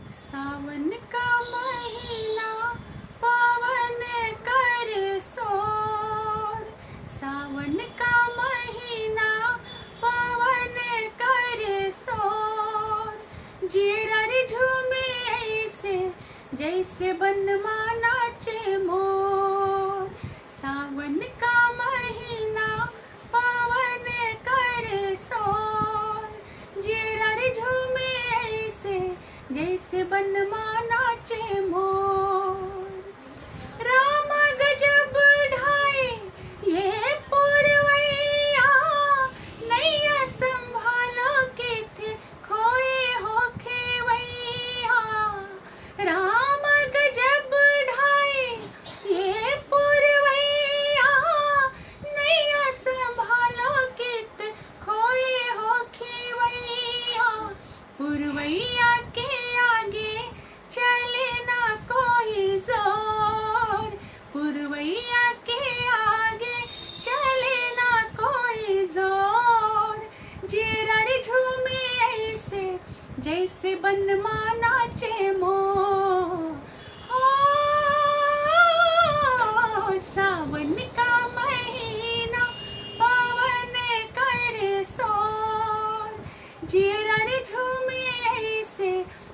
सावन का महीना पावन कर सोर। सावन का महीना पावन कर सोर। जीरा रे झूमे ऐसे जैसे बनमा नाचे मोर। सावन का महीना पावन कर सोर। जीरा रे झूमे ऐसे जैसे बनमा नाचे मोर। राम गजब ढाए ये पुरवैया, नैया संभालो के थे खोए हो खेवैया। राम गजब ढाए ये पुरवैया, नैया संभालो के थे खोए हो खेवैया। पुरवैया के आगे चले ना कोई जोर। पुरवैया के आगे चले ना कोई जोर। जीरा रे झूमे ऐसे जैसे बनमा नाचे मोर।